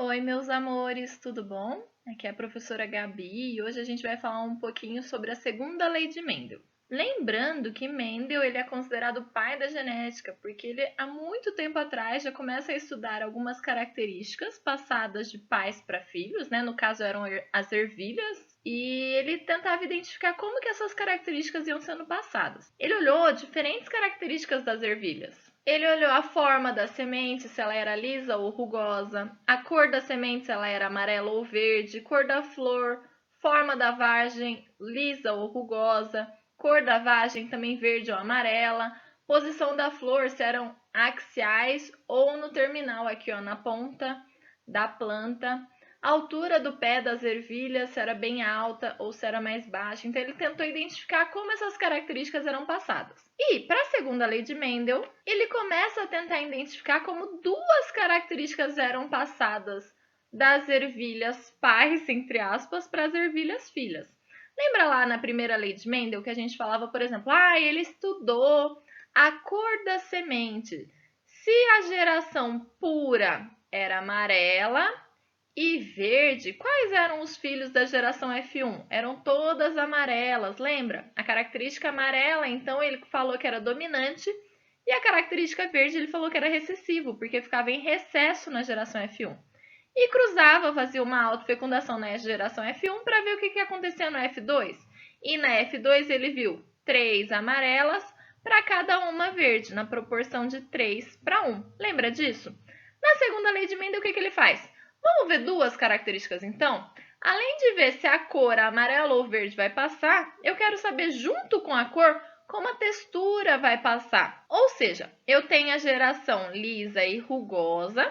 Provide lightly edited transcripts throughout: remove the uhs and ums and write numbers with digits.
Oi, meus amores, tudo bom? Aqui é a professora Gabi e hoje a gente vai falar um pouquinho sobre a segunda lei de Mendel. Lembrando que Mendel ele é considerado o pai da genética, porque ele há muito tempo atrás já começa a estudar algumas características passadas de pais para filhos, né? No caso eram as ervilhas, e ele tentava identificar como que essas características iam sendo passadas. Ele olhou diferentes características das ervilhas. Ele olhou a forma da semente, se ela era lisa ou rugosa, a cor da semente, se ela era amarela ou verde, cor da flor, forma da vagem, lisa ou rugosa, cor da vagem, também verde ou amarela, posição da flor, se eram axiais ou no terminal, aqui ó, na ponta da planta, a altura do pé das ervilhas, se era bem alta ou se era mais baixa. Então, ele tentou identificar como essas características eram passadas. E, para a segunda lei de Mendel, ele começa a tentar identificar como duas características eram passadas das ervilhas pais, entre aspas, para as ervilhas filhas. Lembra lá na primeira lei de Mendel que a gente falava, por exemplo, ele estudou a cor da semente. Se a geração pura era amarela e verde, quais eram os filhos da geração F1? Eram todas amarelas, lembra? A característica amarela, então, ele falou que era dominante, e a característica verde ele falou que era recessivo, porque ficava em recesso na geração F1. E cruzava, fazia uma autofecundação na geração F1 para ver o que acontecia no F2. E na F2 ele viu 3 amarelas para cada uma verde, na proporção de 3 para 1. Lembra disso? Na segunda lei de Mendel, o que ele faz? Vamos ver duas características, então? Além de ver se a cor amarela ou verde vai passar, eu quero saber, junto com a cor, como a textura vai passar. Ou seja, eu tenho a geração lisa e rugosa,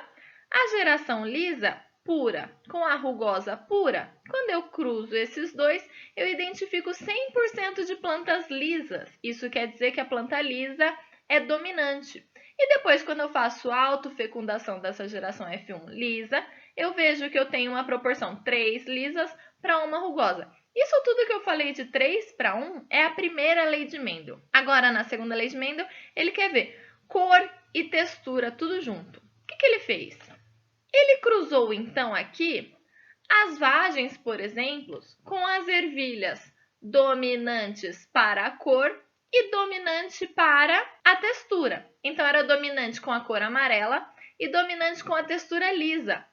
a geração lisa pura com a rugosa pura. Quando eu cruzo esses dois, eu identifico 100% de plantas lisas. Isso quer dizer que a planta lisa é dominante. E depois, quando eu faço a autofecundação dessa geração F1 lisa, eu vejo que eu tenho uma proporção 3 lisas para uma rugosa. Isso tudo que eu falei de 3 para 1 é a primeira lei de Mendel. Agora, na segunda lei de Mendel, ele quer ver cor e textura tudo junto. O que ele fez? Ele cruzou, então, aqui as vagens, por exemplo, com as ervilhas dominantes para a cor e dominante para a textura. Então, era dominante com a cor amarela e dominante com a textura lisa.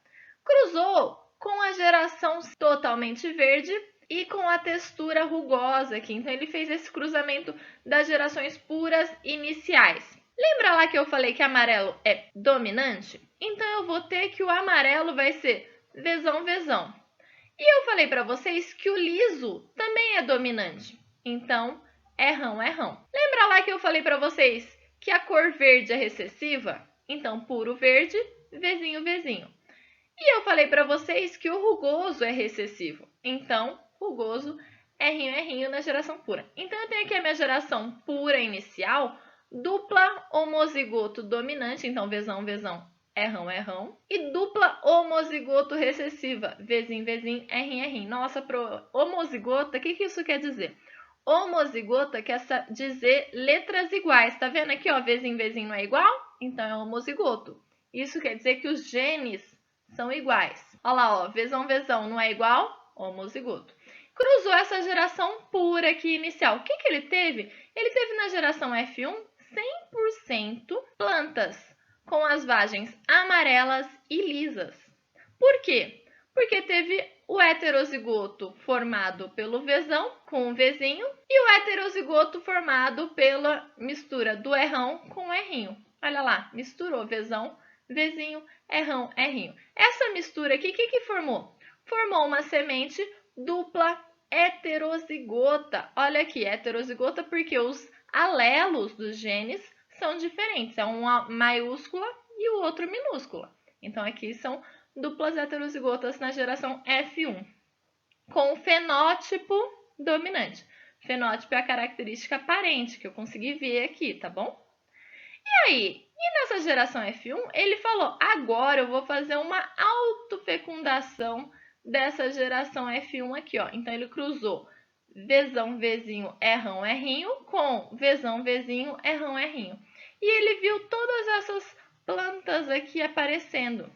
Cruzou com a geração totalmente verde e com a textura rugosa aqui. Então, ele fez esse cruzamento das gerações puras iniciais. Lembra lá que eu falei que amarelo é dominante? Então, eu vou ter que o amarelo vai ser vezão, vezão. E eu falei para vocês que o liso também é dominante. Então, é rão, é rão. Lembra lá que eu falei para vocês que a cor verde é recessiva? Então, puro verde, vezinho, vezinho. E eu falei para vocês que o rugoso é recessivo. Então, rugoso é rinho na geração pura. Então, eu tenho aqui a minha geração pura inicial, dupla homozigoto dominante. Então, vezão, vezão, é rão. E dupla homozigoto recessiva, vezinho, vezinho, é rim. Nossa, pro homozigota, o que isso quer dizer? Homozigota quer dizer letras iguais. Tá vendo aqui, ó, vezinho, vezinho não é igual? Então, é homozigoto. Isso quer dizer que os genes são iguais. Olha lá, ó, vezão, vezão não é igual? Homozigoto. Cruzou essa geração pura aqui inicial. O que ele teve? Ele teve na geração F1 100% plantas com as vagens amarelas e lisas. Por quê? Porque teve o heterozigoto formado pelo vezão com o vezinho e o heterozigoto formado pela mistura do errão com o errinho. Olha lá, misturou vezão, vezinho, errão, errinho. Essa mistura aqui, o que formou? Formou uma semente dupla heterozigota. Olha aqui, heterozigota porque os alelos dos genes são diferentes. É uma maiúscula e o outro minúscula. Então, aqui são duplas heterozigotas na geração F1, com o fenótipo dominante. Fenótipo é a característica aparente, que eu consegui ver aqui, tá bom? E aí, nessa geração F1, ele falou, agora eu vou fazer uma autofecundação dessa geração F1 aqui, ó. Então, ele cruzou vezão, vezinho, errão, errinho, com vezão, vezinho, errão, errinho. E ele viu todas essas plantas aqui aparecendo.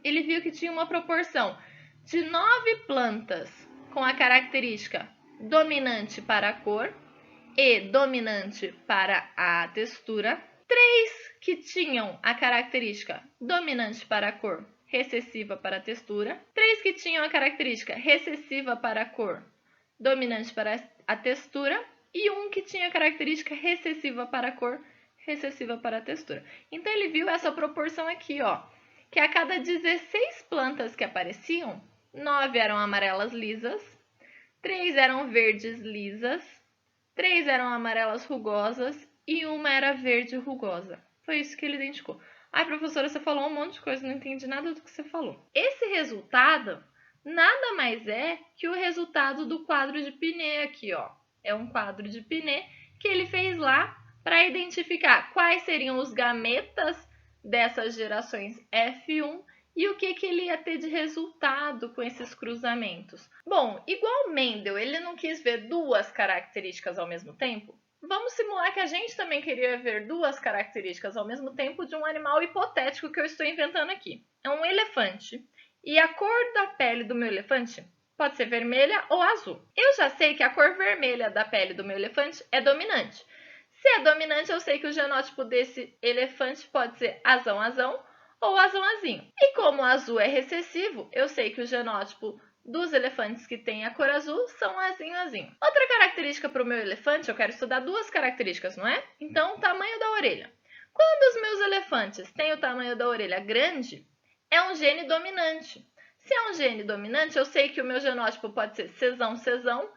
ele viu que tinha uma proporção de 9 plantas com a característica dominante para a cor e dominante para a textura, 3 que tinham a característica dominante para a cor, recessiva para a textura, 3 que tinham a característica recessiva para a cor, dominante para a textura, e 1 que tinha a característica recessiva para a cor, recessiva para a textura. Então ele viu essa proporção aqui, ó, que a cada 16 plantas que apareciam, 9 eram amarelas lisas, 3 eram verdes lisas, 3 eram amarelas rugosas e 1 era verde rugosa. Foi isso que ele identificou. Ai, professora, você falou um monte de coisa, não entendi nada do que você falou. Esse resultado nada mais é que o resultado do quadro de Pinet aqui, ó. É um quadro de Pinet que ele fez lá para identificar quais seriam os gametas dessas gerações F1 e o que ele ia ter de resultado com esses cruzamentos. Bom, igual Mendel, ele não quis ver duas características ao mesmo tempo. Vamos simular que a gente também queria ver duas características ao mesmo tempo de um animal hipotético que eu estou inventando aqui. É um elefante. E a cor da pele do meu elefante pode ser vermelha ou azul. Eu já sei que a cor vermelha da pele do meu elefante é dominante. Se é dominante, eu sei que o genótipo desse elefante pode ser azão-azão ou azão-azinho. E como o azul é recessivo, eu sei que o genótipo dos elefantes que têm a cor azul são azinho-azinho. Outra característica para o meu elefante, eu quero estudar duas características, não é? Então, o tamanho da orelha. Quando os meus elefantes têm o tamanho da orelha grande, é um gene dominante. Se é um gene dominante, eu sei que o meu genótipo pode ser Czão-Czão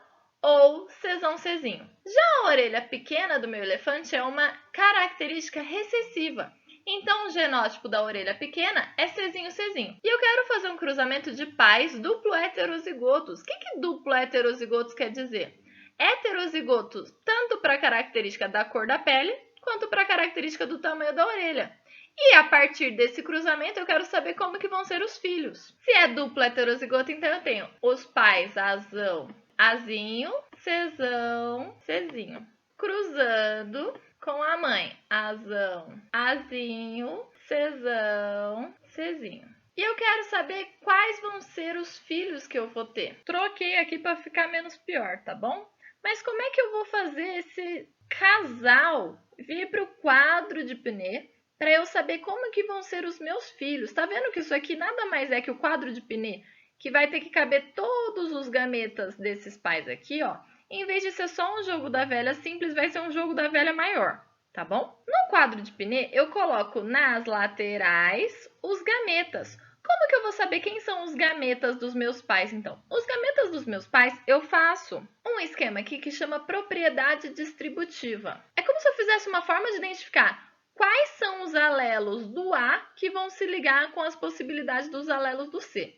ou Czão-Czinho. Já a orelha pequena do meu elefante é uma característica recessiva. Então, o genótipo da orelha pequena é Czinho-Czinho. E eu quero fazer um cruzamento de pais duplo heterozigotos. O que duplo heterozigotos quer dizer? Heterozigotos tanto para a característica da cor da pele, quanto para a característica do tamanho da orelha. E a partir desse cruzamento, eu quero saber como que vão ser os filhos. Se é duplo heterozigoto, então eu tenho os pais azão, azinho, Czão, Czinho, cruzando com a mãe azão, azinho, Czão, Czinho. E eu quero saber quais vão ser os filhos que eu vou ter. Troquei aqui para ficar menos pior, tá bom? Mas como é que eu vou fazer esse casal vir para o quadro de Pinet para eu saber como que vão ser os meus filhos? Tá vendo que isso aqui nada mais é que o quadro de Pinet, que vai ter que caber todos os gametas desses pais aqui, ó. Em vez de ser só um jogo da velha simples, vai ser um jogo da velha maior, tá bom? No quadro de Pinet, eu coloco nas laterais os gametas. Como que eu vou saber quem são os gametas dos meus pais, então? Os gametas dos meus pais, eu faço um esquema aqui que chama propriedade distributiva. É como se eu fizesse uma forma de identificar quais são os alelos do A que vão se ligar com as possibilidades dos alelos do C.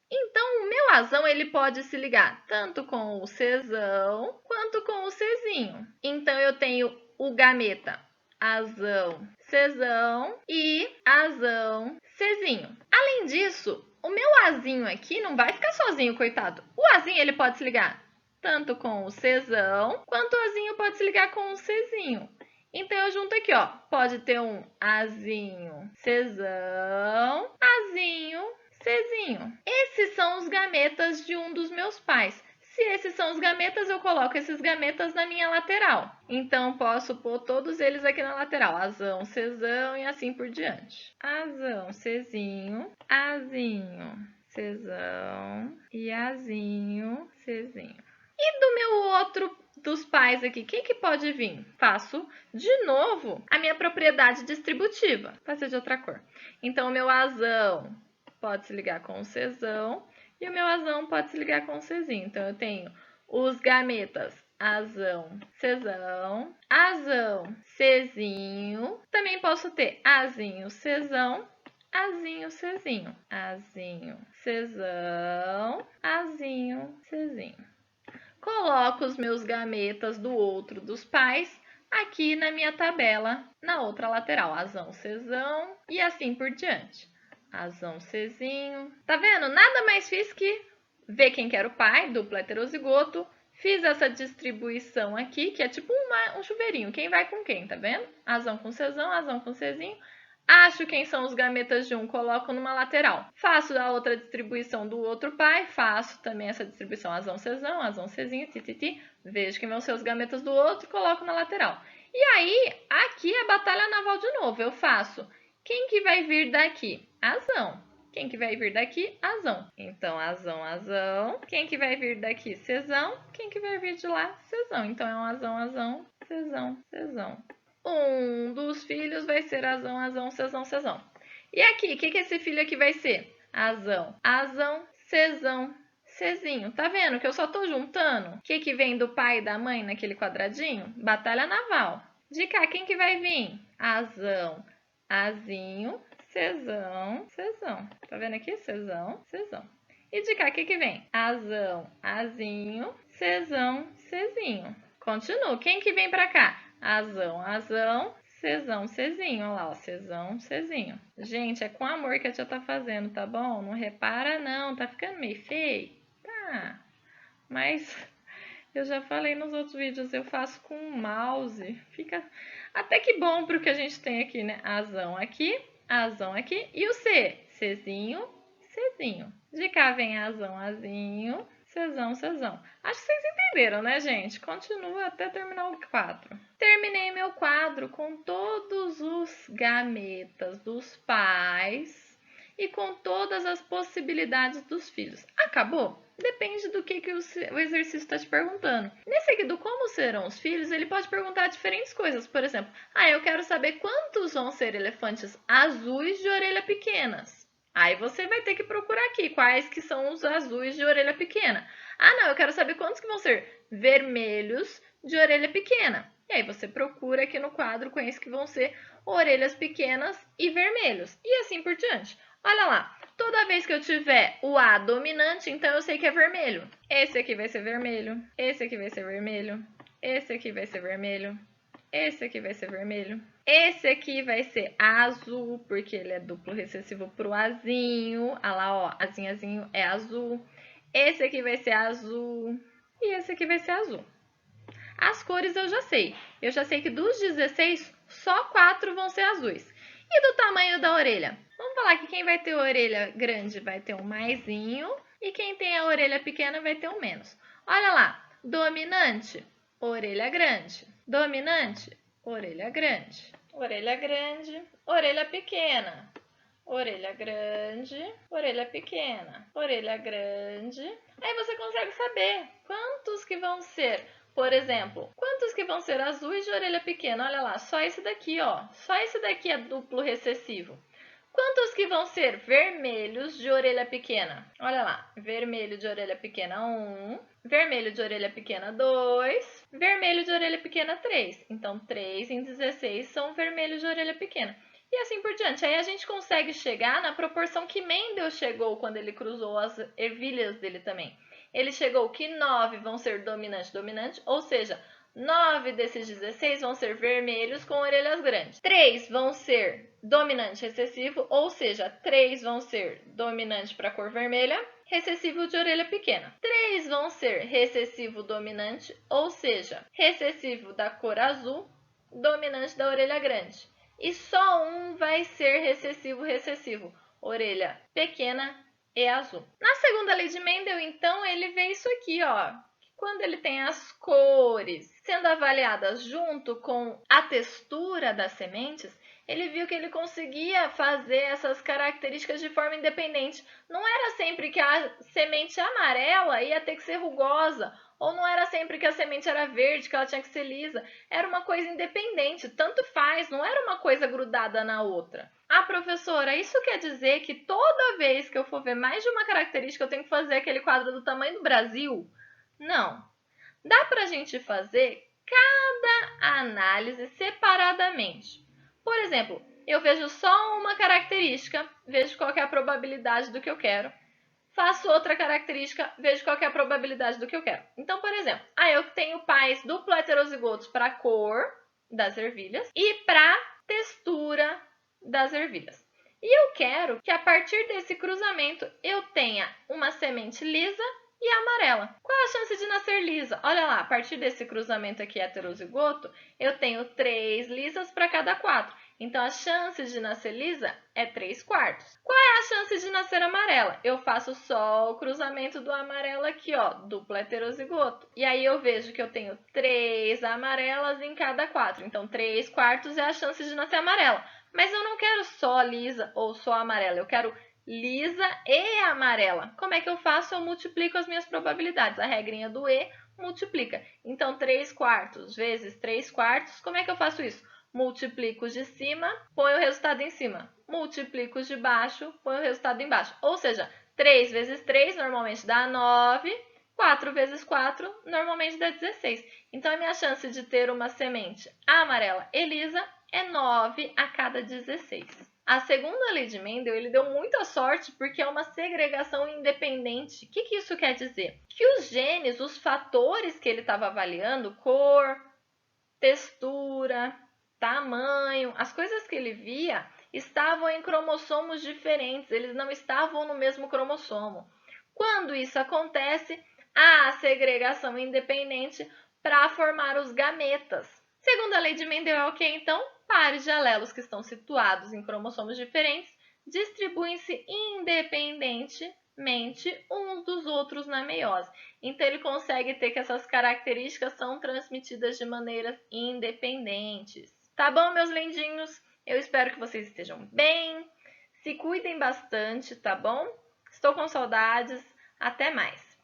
Então, o meu azão ele pode se ligar tanto com o Czão quanto com o Czinho. Então, eu tenho o gameta azão, Czão e azão, Czinho. Além disso, o meu azinho aqui não vai ficar sozinho, coitado. O azinho ele pode se ligar tanto com o Czão quanto o azinho pode se ligar com o Czinho. Então, eu junto aqui, ó, pode ter um azinho, Czão, azinho, Czinho. Esses são os gametas de um dos meus pais. Se esses são os gametas, eu coloco esses gametas na minha lateral. Então, posso pôr todos eles aqui na lateral. Azão, Czão e assim por diante. Azão, Czinho, azinho, Czão e azinho, Czinho. E do meu outro dos pais aqui, quem que pode vir? Faço de novo a minha propriedade distributiva. Vou fazer de outra cor. Então, o meu azão pode se ligar com o Czão e o meu azão pode se ligar com o Czinho. Então, eu tenho os gametas azão, Czão, azão, Czinho. Também posso ter azinho, Czão, azinho, Czinho, azinho, Czão, azinho, Czinho. Coloco os meus gametas do outro dos pais aqui na minha tabela, na outra lateral. Azão, Czão e assim por diante. Azão, Czinho. Tá vendo? Nada mais fiz que ver quem que era o pai, duplo heterozigoto. Fiz essa distribuição aqui, que é tipo um chuveirinho. Quem vai com quem, tá vendo? Azão com Czão, azão com Czinho, Acho quem são os gametas de um, coloco numa lateral. Faço a outra distribuição do outro pai, faço também essa distribuição azão, cesão, azão, cezinho, tititi. Vejo quem vão ser os gametas do outro, coloco na lateral. E aí, aqui é batalha naval de novo. Eu faço quem que vai vir daqui? Azão. Quem que vai vir daqui? Azão. Então, azão, azão. Quem que vai vir daqui? Cesão. Quem que vai vir de lá? Cesão. Então, é um azão, azão, cesão, cesão. Um dos filhos vai ser azão, azão, cesão, cesão. E aqui, o que esse filho aqui vai ser? Azão, azão, cesão, cezinho. Tá vendo que eu só tô juntando? O que vem do pai e da mãe naquele quadradinho? Batalha naval. De cá, quem que vai vir? Azão, azinho, cesão, cesão. Tá vendo aqui? Cesão, cesão. E de cá, o que vem? Azão, azinho, cesão, cezinho. Continuo. Quem que vem pra cá? Azão, azão, cesão, cezinho. Olha lá, ó, cesão, cezinho. Gente, é com amor que a tia tá fazendo, tá bom? Não repara não, tá ficando meio feio? Tá. Mas eu já falei nos outros vídeos, eu faço com o mouse. Fica até que bom pro que a gente tem aqui, né? Azão aqui e o C? Cezinho, cezinho. De cá vem azão, azinho, cesão, cesão. Acho que vocês entenderam, né, gente? Continua até terminar o quadro. Terminei meu quadro com todos os gametas dos pais e com todas as possibilidades dos filhos. Acabou? Depende do que o exercício está te perguntando. Nesse aqui do como serão os filhos, ele pode perguntar diferentes coisas. Por exemplo, eu quero saber quantos vão ser elefantes azuis de orelha pequenas. Aí você vai ter que procurar aqui quais que são os azuis de orelha pequena. Não, eu quero saber quantos que vão ser vermelhos de orelha pequena. E aí você procura aqui no quadro quais que vão ser orelhas pequenas e vermelhos. E assim por diante. Olha lá, toda vez que eu tiver o A dominante, então eu sei que é vermelho. Esse aqui vai ser vermelho, esse aqui vai ser vermelho, esse aqui vai ser vermelho, esse aqui vai ser vermelho. Esse aqui vai ser azul, porque ele é duplo recessivo pro azinho. Olha lá, ó, azinho, azinho é azul. Esse aqui vai ser azul e esse aqui vai ser azul. As cores eu já sei. Eu já sei que dos 16, só 4 vão ser azuis. E do tamanho da orelha? Vamos falar que quem vai ter a orelha grande vai ter um maisinho e quem tem a orelha pequena vai ter um menos. Olha lá, dominante, orelha grande. Dominante, orelha grande. Orelha grande, orelha pequena. Orelha grande, orelha pequena. Orelha grande. Aí você consegue saber quantos que vão ser. Por exemplo, quantos que vão ser azuis de orelha pequena? Olha lá, só esse daqui, ó. Só esse daqui é duplo recessivo. Quantos que vão ser vermelhos de orelha pequena? Olha lá, vermelho de orelha pequena 1, vermelho de orelha pequena 2, vermelho de orelha pequena 3. Então, 3 em 16 são vermelhos de orelha pequena. E assim por diante. Aí a gente consegue chegar na proporção que Mendel chegou quando ele cruzou as ervilhas dele também. Ele chegou que 9 vão ser dominante, ou seja, 9 desses 16 vão ser vermelhos com orelhas grandes. 3 vão ser dominante recessivo, ou seja, 3 vão ser dominante para a cor vermelha, recessivo de orelha pequena. 3 vão ser recessivo dominante, ou seja, recessivo da cor azul, dominante da orelha grande. E só um vai ser recessivo, orelha pequena e azul. Na segunda lei de Mendel, então, ele vê isso aqui, ó. Quando ele tem as cores sendo avaliadas junto com a textura das sementes, ele viu que ele conseguia fazer essas características de forma independente. Não era sempre que a semente amarela ia ter que ser rugosa, ou não era sempre que a semente era verde, que ela tinha que ser lisa. Era uma coisa independente, tanto faz, não era uma coisa grudada na outra. Professora, isso quer dizer que toda vez que eu for ver mais de uma característica, eu tenho que fazer aquele quadro do tamanho do Brasil? Não. Dá para a gente fazer cada análise separadamente. Por exemplo, eu vejo só uma característica, vejo qual é a probabilidade do que eu quero. Faço outra característica, vejo qual é a probabilidade do que eu quero. Então, por exemplo, eu tenho pais duplo heterozigotos para a cor das ervilhas e para a textura das ervilhas. E eu quero que a partir desse cruzamento eu tenha uma semente lisa e amarela. Qual a chance de nascer lisa? Olha lá, a partir desse cruzamento aqui heterozigoto, eu tenho 3 lisas para cada 4. Então, a chance de nascer lisa é 3/4. Qual é a chance de nascer amarela? Eu faço só o cruzamento do amarelo aqui, ó, duplo heterozigoto. E aí eu vejo que eu tenho 3 amarelas em cada 4. Então, 3/4 é a chance de nascer amarela. Mas eu não quero só lisa ou só amarela, eu quero lisa e amarela. Como é que eu faço? Eu multiplico as minhas probabilidades. A regrinha do E multiplica. Então, 3/4 vezes 3/4, como é que eu faço isso? Multiplico os de cima, ponho o resultado em cima. Multiplico os de baixo, ponho o resultado embaixo. Ou seja, 3 vezes 3 normalmente dá 9, 4 vezes 4 normalmente dá 16. Então, a minha chance de ter uma semente amarela e lisa é 9 a cada 16. A segunda lei de Mendel, ele deu muita sorte porque é uma segregação independente. O que isso quer dizer? Que os genes, os fatores que ele estava avaliando, cor, textura, tamanho, as coisas que ele via estavam em cromossomos diferentes, eles não estavam no mesmo cromossomo. Quando isso acontece, há a segregação independente para formar os gametas. Segundo a lei de Mendel, é o que então? Pares de alelos que estão situados em cromossomos diferentes distribuem-se independentemente uns dos outros na meiose. Então, ele consegue ter que essas características são transmitidas de maneiras independentes. Tá bom, meus lindinhos? Eu espero que vocês estejam bem. Se cuidem bastante, tá bom? Estou com saudades. Até mais!